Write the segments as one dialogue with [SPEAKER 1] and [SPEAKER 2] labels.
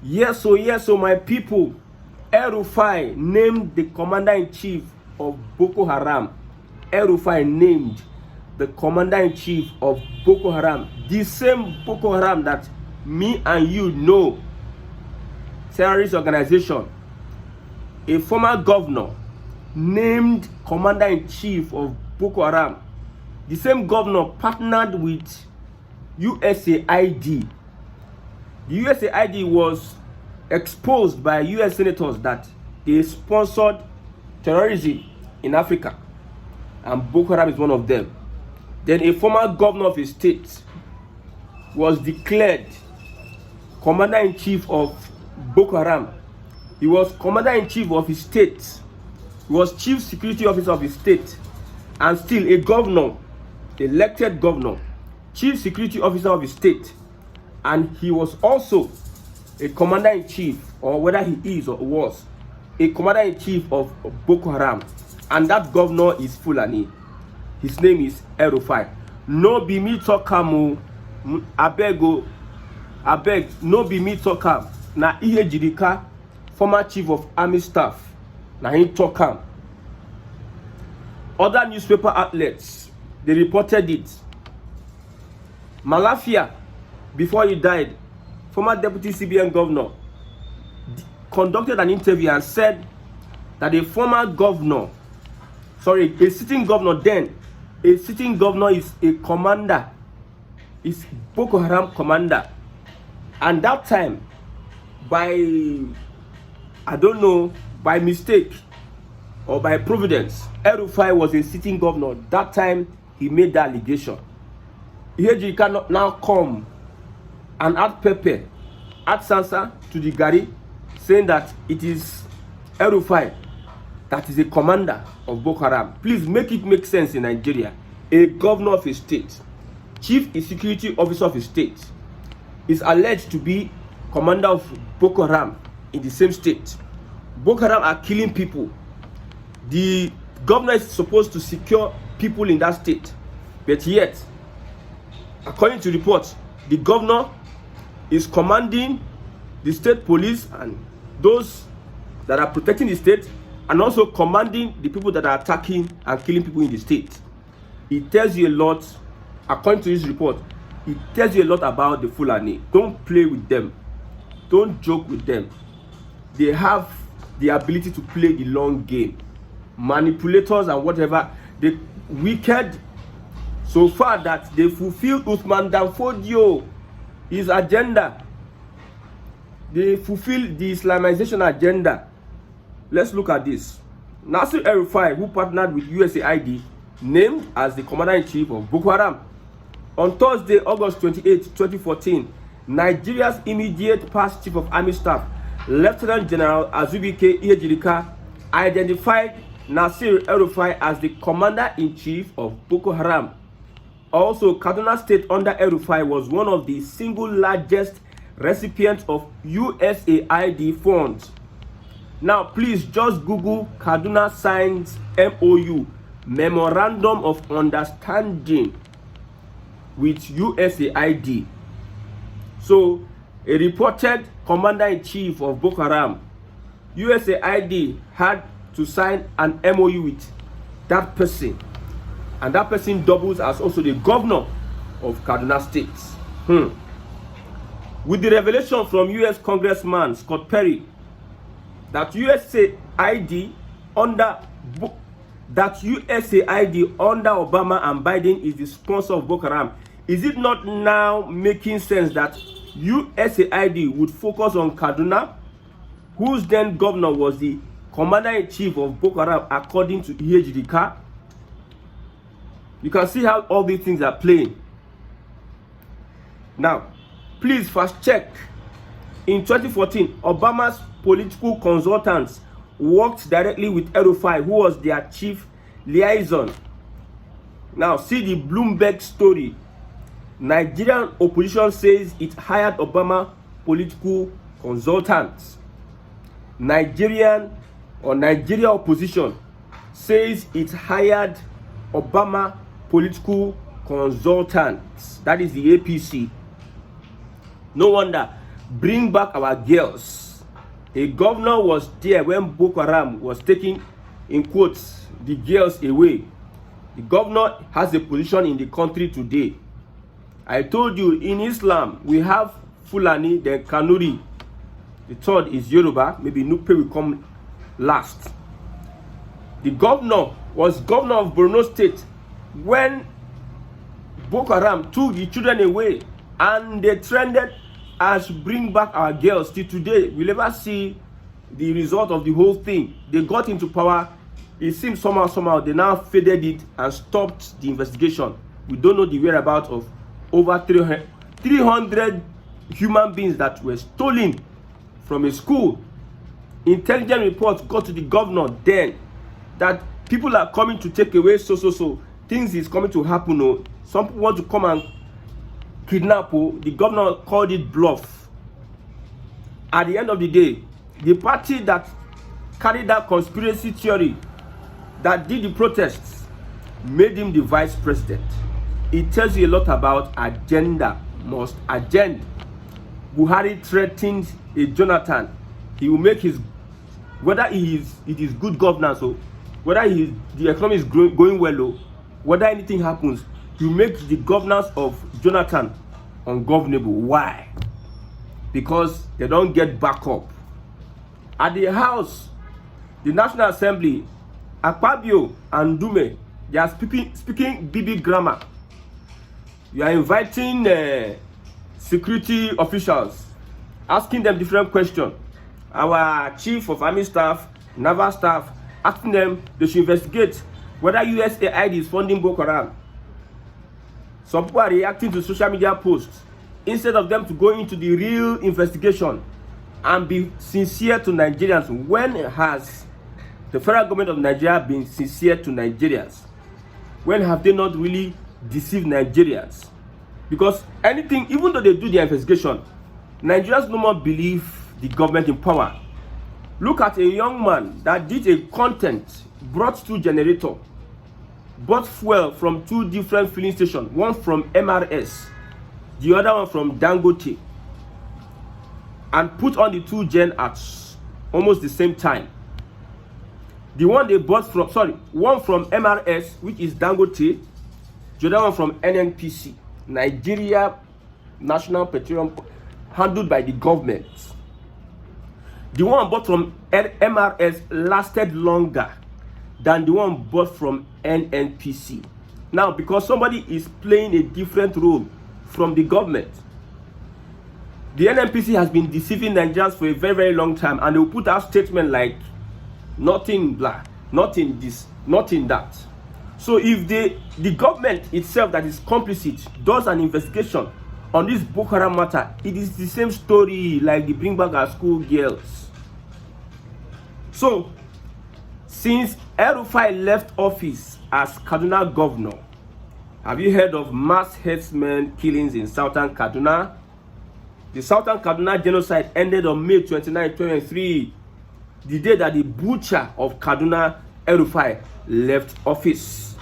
[SPEAKER 1] Yes, so my people, Rufai named the commander-in-chief of Boko Haram. Rufai named the commander-in-chief of Boko Haram. The same Boko Haram that me and you know, terrorist organization. A former governor named commander-in-chief of Boko Haram. The same governor partnered with USAID. The USAID was exposed by US senators that they sponsored terrorism in Africa, and Boko Haram is one of them. Then a former governor of a state was declared commander-in-chief of Boko Haram. He was commander-in-chief of his state. He was chief security officer of his state, and still a governor, elected governor, chief security officer of his state, and he was also a commander-in-chief, or whether he is or was a commander-in-chief of Boko Haram, and that governor is Fulani. His name is Rufai. No be me talk am, abeg, no be me talk am. Na Ihe Jirika, former chief of army staff, na him talk am. Other newspaper outlets, they reported it. Malafia, before he died, former deputy CBN governor, conducted an interview and said that a former governor, a sitting governor then, a sitting governor is a commander, is Boko Haram commander. And that time, by, I don't know, by mistake or by providence, Rufai was a sitting governor. That time, he made that allegation. He cannot now come and add pepper, add sansa to the gari, saying that it is Rufai that is a commander of Boko Haram. Please make it make sense in Nigeria. A governor of a state, chief security officer of a state, is alleged to be commander of Boko Haram in the same state. Boko Haram are killing people. The governor is supposed to secure people in that state, but yet, according to reports, the governor is commanding the state police and those that are protecting the state, and also commanding the people that are attacking and killing people in the state. It tells you a lot, according to this report, it tells you a lot about the Fulani. Don't play with them. Don't joke with them. They have the ability to play the long game. Manipulators and whatever. They wicked so far that they fulfill Uthman Danfodio, his agenda. They fulfill the Islamization agenda. Let's look at this. Nasir Rufai, who partnered with USAID, named as the commander-in-chief of Boko Haram. On Thursday, August 28, 2014, Nigeria's immediate past chief of army staff, Lieutenant General Azubike Iyejirika, identified Nasir Rufai as the commander-in-chief of Boko Haram. Also, Kaduna State under Rufai was one of the single largest recipients of USAID funds. Now, please just Google Kaduna signs MOU, Memorandum of Understanding with USAID. So, a reported commander-in-chief of Boko Haram, USAID had to sign an MOU with that person. And that person doubles as also the governor of Kaduna State. With the revelation from US Congressman Scott Perry that USAID under Obama and Biden is the sponsor of Boko Haram, is it not now making sense that USAID would focus on Kaduna, whose then governor was the commander-in-chief of Boko Haram, according to Iyejirika? You can see how all these things are playing. Now, please fast check. In 2014, Obama's political consultants worked directly with Rufai, who was their chief liaison. Now, see the Bloomberg story. Nigerian opposition says it hired Obama political consultants. Nigeria opposition says it hired Obama political consultants. That is the APC. No wonder bring back our girls. A governor was there when Boko Haram was taking, in quotes, the girls away. The governor has a position in the country today. I told you, in Islam, we have Fulani, then Kanuri. The third is Yoruba. Maybe Nupe will come last. The governor was governor of Borno State when Boko Haram took the children away, and they trended as bring back our girls. Till today, we'll never see the result of the whole thing. They got into power. It seems somehow they now faded it and stopped the investigation. We don't know the whereabouts of over 300 human beings that were stolen from a school. Intelligence reports got to the governor then that people are coming to take away so things is coming to happen. Oh, some people want to come and kidnap. Oh, the governor called it bluff. At the end of the day, the party that carried that conspiracy theory, that did the protests, made him the vice president. It tells you a lot about agenda. Buhari threatened a Jonathan. He will make his, whether it is good governance or whether the economy is going well or whether anything happens, he will make the governance of Jonathan ungovernable. Why? Because they don't get backup. At the House, the National Assembly, Akpabio and Dume, they are speaking BB grammar. You are inviting security officials, asking them different questions. Our chief of army staff, naval staff, asking them they should investigate whether USAID is funding Boko Haram. Some people are reacting to social media posts instead of them to go into the real investigation and be sincere to Nigerians. When has the federal government of Nigeria been sincere to Nigerians? When have they not really deceived Nigerians? Because anything, even though they do the investigation, Nigerians no more believe the government in power. Look at a young man that did a content, brought 2 generators, bought fuel from 2 different filling stations, one from MRS, the other one from Dangote, and put on the 2 gen at almost the same time. The one they bought from, one from MRS, which is Dangote, the other one from NNPC, Nigeria National Petroleum, handled by the government. The one bought from MRS lasted longer than the one bought from NNPC. Now, because somebody is playing a different role from the government, the NNPC has been deceiving Nigerians for a very long time, and they will put out statement like nothing blah, nothing this, nothing that. So if the government itself that is complicit does an investigation on this Boko Haram matter, it is the same story like the bring back our school girls. So since Rufai left office as Kaduna governor, have you heard of mass herdsmen killings in southern Kaduna? The southern Kaduna genocide ended on May 29, 2023, the day that the butcher of Kaduna, Rufai, left office.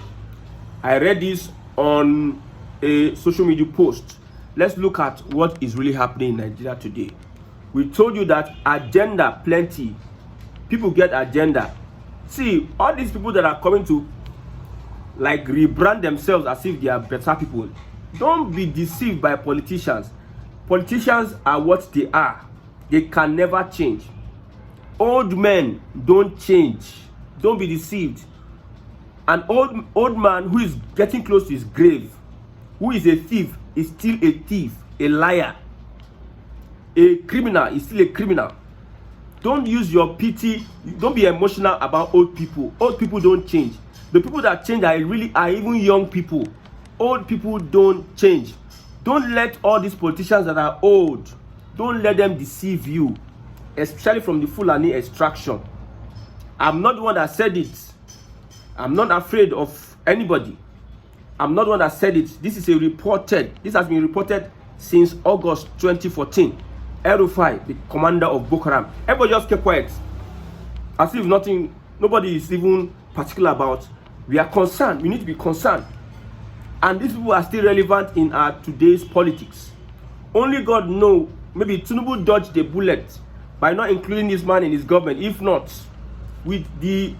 [SPEAKER 1] I read this on a social media post. Let's look at what is really happening in Nigeria today. We told you that agenda plenty. People get agenda. See, all these people that are coming to like rebrand themselves as if they are better people. Don't be deceived by politicians. Politicians are what they are. They can never change. Old men don't change. Don't be deceived. An old man who is getting close to his grave, who is a thief, is still a thief, a liar. A criminal is still a criminal. Don't use your pity. Don't be emotional about old people. Old people don't change. The people that change are even young people. Old people don't change. Don't let all these politicians that are old, don't let them deceive you, especially from the Fulani extraction. I'm not the one that said it. I'm not afraid of anybody. I'm not the one that said it. This has been reported since August 2014. Rufai, the commander of Boko Haram. Everybody just kept quiet. As if nobody is even particular about. We are concerned. We need to be concerned. And these people are still relevant in our today's politics. Only God knows maybe Tinubu dodged the bullet by not including this man in his government. If not, with the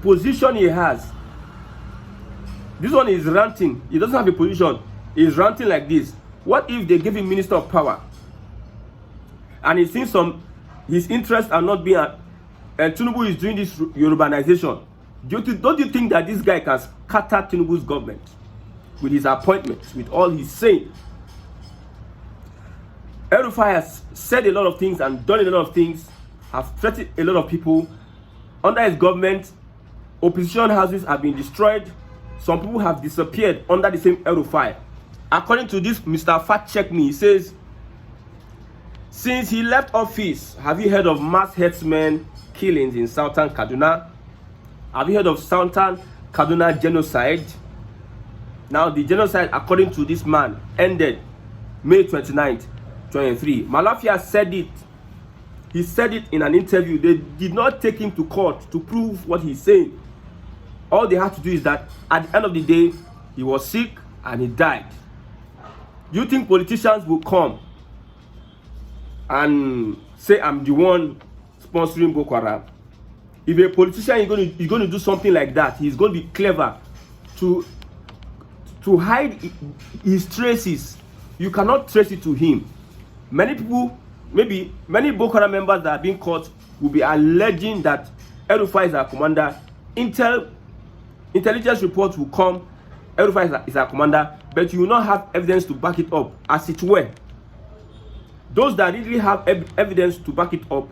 [SPEAKER 1] position he has, this one is ranting. He doesn't have a position. He's ranting like this. What if they give him Minister of Power, and he thinks his interests are not being, and Tinubu is doing this Yorubanization? Don't you think that this guy can scatter Tinubu's government with his appointments, with all he's saying? Rufai has said a lot of things and done a lot of things, have threatened a lot of people. Under his government, opposition houses have been destroyed. Some people have disappeared under the same Rufai. According to this Mr. Fact Check Me, he says, since he left office, have you heard of mass herdsmen killings in southern Kaduna? Have you heard of southern Kaduna genocide? Now, the genocide, according to this man, ended May 29th, 23. Malafia said it. He said it in an interview. They did not take him to court to prove what he's saying. All they had to do is that at the end of the day, he was sick and he died. You think politicians will come and say, I'm the one sponsoring Boko Haram? If a politician is going to do something like that, he's going to be clever to hide his traces. You cannot trace it to him. Many people, maybe many Boko Haram members that are being caught, will be alleging that Rufai is our commander. Intelligence reports will come, Rufai is our commander, but you will not have evidence to back it up, as it were. Those that really have evidence to back it up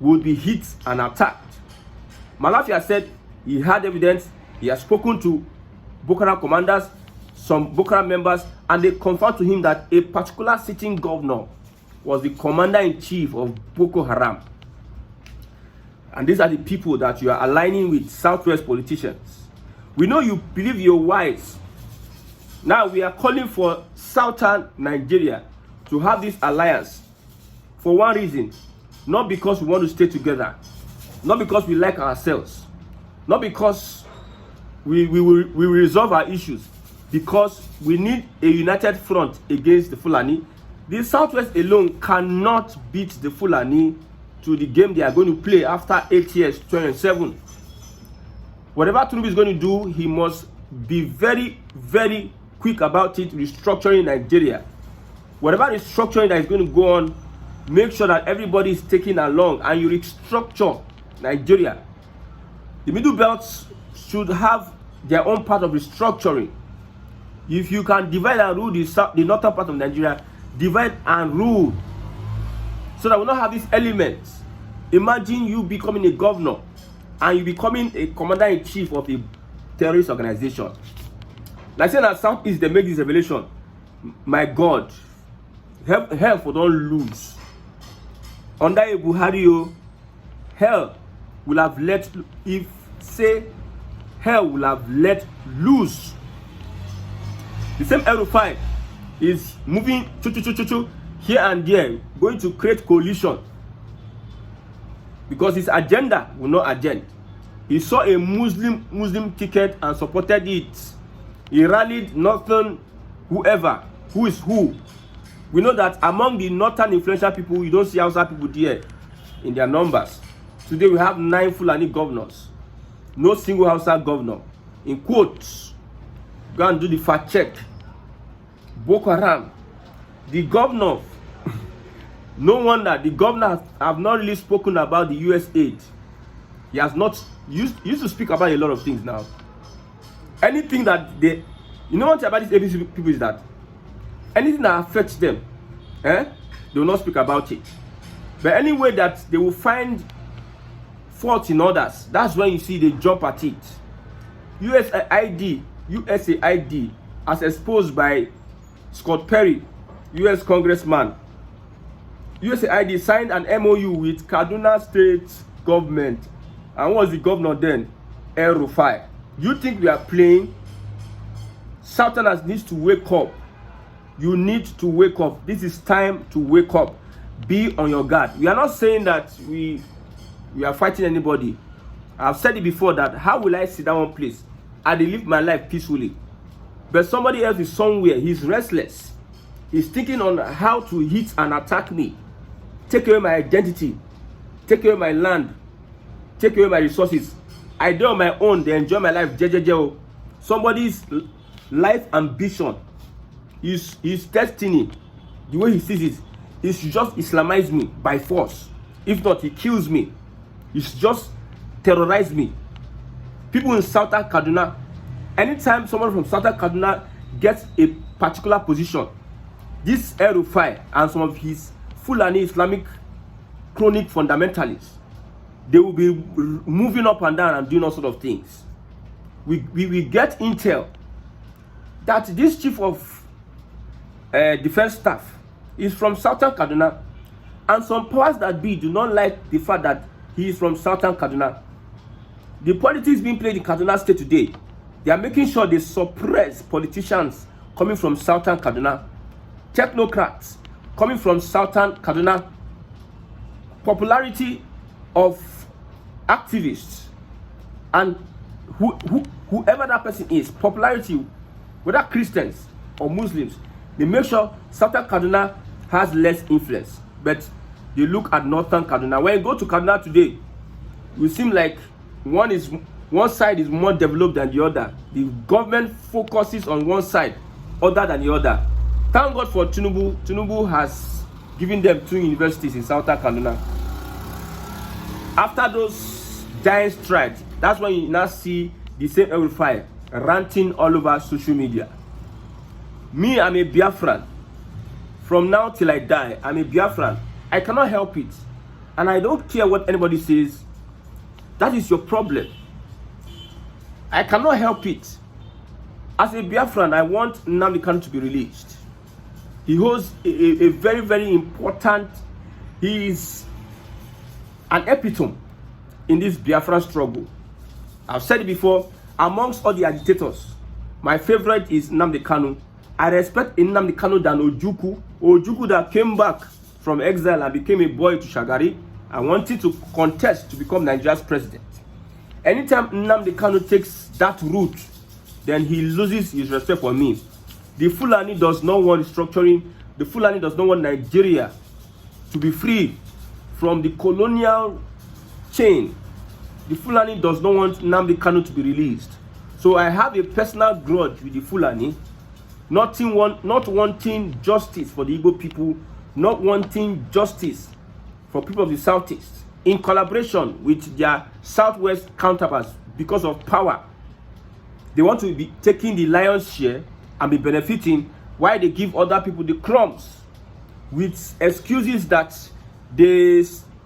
[SPEAKER 1] will be hit and attacked. Malafia said he had evidence. He has spoken to Boko Haram commanders, some Boko Haram members, and they confirmed to him that a particular sitting governor was the commander-in-chief of Boko Haram. And these are the people that you are aligning with, Southwest politicians. We know you believe you're wise. Now we are calling for Southern Nigeria to have this alliance for one reason. Not because we want to stay together. Not because we like ourselves. Not because we will resolve our issues. Because we need a united front against the Fulani. The Southwest alone cannot beat the Fulani to the game they are going to play after 8 years, 27. Whatever Tinubu is going to do, he must be very, very quick about it, restructuring Nigeria. Whatever restructuring that is going to go on, make sure that everybody is taken along and you restructure Nigeria. The middle belts should have their own part of restructuring. If you can divide and rule the northern part of Nigeria, divide and rule, so that we don't have these elements. Imagine you becoming a governor and you becoming a commander-in-chief of a terrorist organization. Like saying that Southeast, they make this revelation. My God, hell for don't lose. Under a Buhari, hell will have let, if say hell will have let loose. The same Rufai is moving here and there, going to create coalition, because his agenda will not agenda. He saw a Muslim ticket and supported it. He rallied northern whoever, who is who. We know that among the northern influential people, you don't see Hausa people there in their numbers. Today we have 9 Fulani governors, no single Hausa governor. In quotes, go and do the fact check. Boko Haram, the governor, no wonder the governor have not really spoken about the USAID. He has not used to speak about a lot of things now. Anything that they, you know what about these ABC people is that anything that affects them, they will not speak about it. But anyway that they will find fault in others, that's when you see they jump at it. USAID, as exposed by Scott Perry, US congressman. USAID signed an MOU with Kaduna State government. And what was the governor then? Rufai. You think we are playing? Southerners needs to wake up. You need to wake up. This is time to wake up. Be on your guard. We are not saying that we are fighting anybody. I've said it before that how will I sit down one place? I live my life peacefully. But somebody else is somewhere. He's restless. He's thinking on how to hit and attack me, take away my identity, take away my land, take away my resources. I do on my own, they enjoy my life. Jejeje. Somebody's life ambition, his destiny, the way he sees it, is just Islamize me by force. If not, he kills me. He's just terrorize me. People in Southern Kaduna, anytime someone from Southern Kaduna gets a particular position, this Rufai and some of his Fulani Islamic chronic fundamentalists, they will be moving up and down and doing all sort of things. We get intel that this chief of defense staff is from Southern Kaduna, and some powers that be do not like the fact that he is from Southern Kaduna. The politics being played in Kaduna State today, they are making sure they suppress politicians coming from Southern Kaduna, technocrats coming from Southern Kaduna, popularity of activists, and whoever that person is, popularity, whether Christians or Muslims, they make sure Southern Kaduna has less influence. But they look at Northern Kaduna. When you go to Kaduna today, it seem like one side is more developed than the other. The government focuses on one side other than the other. Thank God for Tinubu. Tinubu has given them 2 universities in Southern Kaduna. After those giant strikes, that's when you now see the same Rufai ranting all over social media. Me, I'm a Biafran. From now till I die, I'm a Biafran. I cannot help it. And I don't care what anybody says. That is your problem. I cannot help it. As a Biafran, I want Nnamdi Kanu to be released. He holds a very, very important, he is an epitome in this Biafran struggle. I've said it before, amongst all the agitators, my favorite is Nnamdi Kanu. I respect Nnamdi Kanu than Ojukwu that came back from exile and became a boy to Shagari and wanted to contest to become Nigeria's president. Anytime Nnamdi Kanu takes that route, then he loses his respect for me. The Fulani does not want restructuring. The Fulani does not want Nigeria to be free from the colonial chain. The Fulani does not want Nnamdi Kanu to be released. So I have a personal grudge with the Fulani, not wanting justice for the Igbo people, not wanting justice for people of the Southeast, in collaboration with their Southwest counterparts because of power. They want to be taking the lion's share and be benefiting while they give other people the crumbs with excuses that they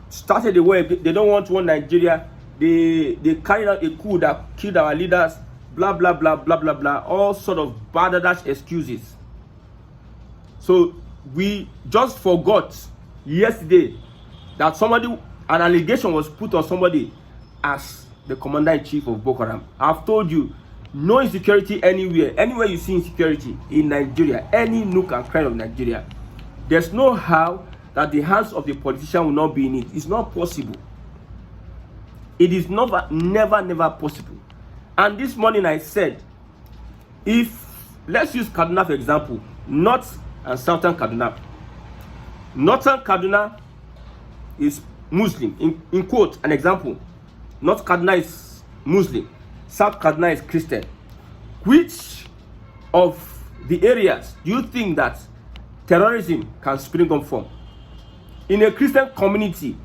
[SPEAKER 1] started the war. They don't want one Nigeria. They carried out a coup that killed our leaders, blah, blah, blah, blah, blah, blah. All sort of badadash excuses. So we just forgot yesterday that an allegation was put on somebody as the commander-in-chief of Boko Haram. I've told you, no insecurity anywhere. Anywhere you see insecurity in Nigeria, any nook and cranny of Nigeria, there's no how that the hands of the politician will not be in it. It's not possible. It is never possible. And this morning I said, let's use Kaduna for example, North and Southern Kaduna. Northern Kaduna is Muslim, in quote, an example. North Kaduna is Muslim, South Kaduna is Christian. Which of the areas do you think that terrorism can spring up from? In a Christian community,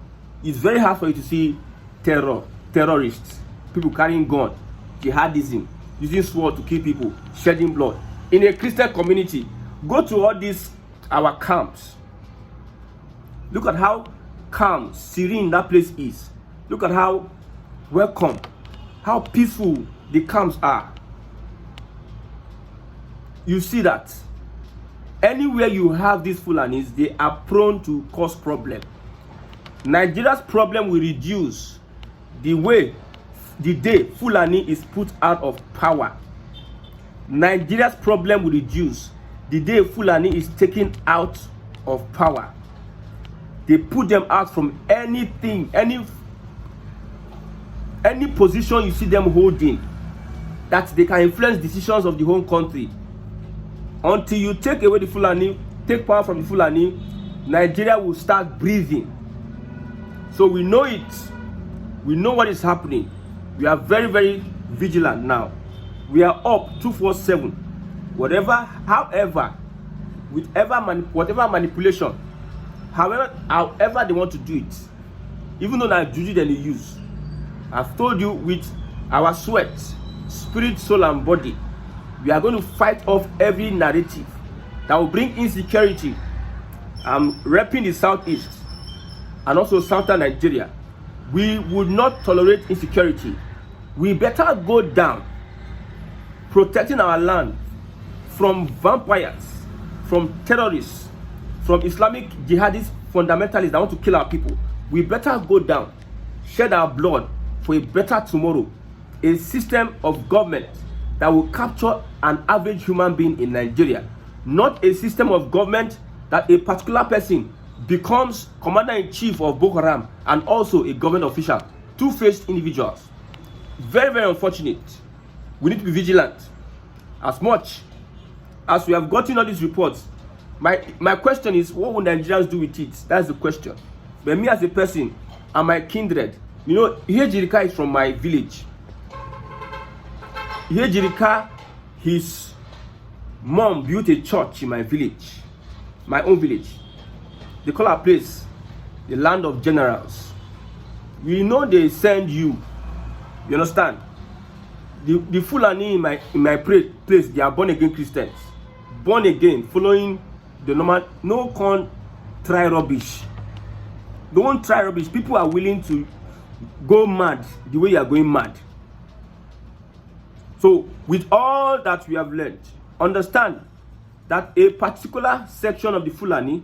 [SPEAKER 1] it's very hard for you to see terrorists, people carrying guns, jihadism, using sword to kill people, shedding blood. In a Christian community, go to all these our camps. Look at how calm, serene that place is. Look at how welcome, how peaceful the camps are. You see that anywhere you have these Fulanis, they are prone to cause problem. Nigeria's problem will reduce the day Fulani is put out of power. Nigeria's problem will reduce the day Fulani is taken out of power. They put them out from anything, any position you see them holding, that they can influence decisions of the whole country. Until you take away the Fulani, take power from the Fulani, Nigeria will start breathing. So we know it. We know what is happening. We are very, very vigilant now. We are up 247. Whatever manipulation, however they want to do it, even though that juju they use. I've told you, with our sweat, spirit, soul, and body, we are going to fight off every narrative that will bring insecurity. I'm repping the southeast and also southern Nigeria. We would not tolerate insecurity. We better go down protecting our land from vampires, from terrorists, from Islamic jihadist fundamentalists that want to kill our people. We better go down, shed our blood for a better tomorrow, a system of government that will capture an average human being in Nigeria, not a system of government that a particular person becomes commander-in-chief of Boko Haram and also a government official. Two-faced individuals. Very, very unfortunate. We need to be vigilant. As much as we have gotten all these reports, my question is, what will Nigerians do with it? That's the question. But me as a person and my kindred, you know, here Jirika is from my village. Here Jirika, his mom built a church in my village, my own village. They call our place the land of generals. We know they send you. You understand? The Fulani in my place, they are born again Christians. Born again, following the normal. No con try rubbish. Don't try rubbish. People are willing to go mad the way you are going mad. So, with all that we have learned, understand that a particular section of the Fulani,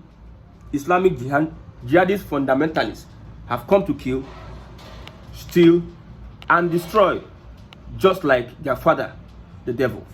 [SPEAKER 1] Islamic jihadist fundamentalists, have come to kill, steal, and destroy, just like their father, the devil.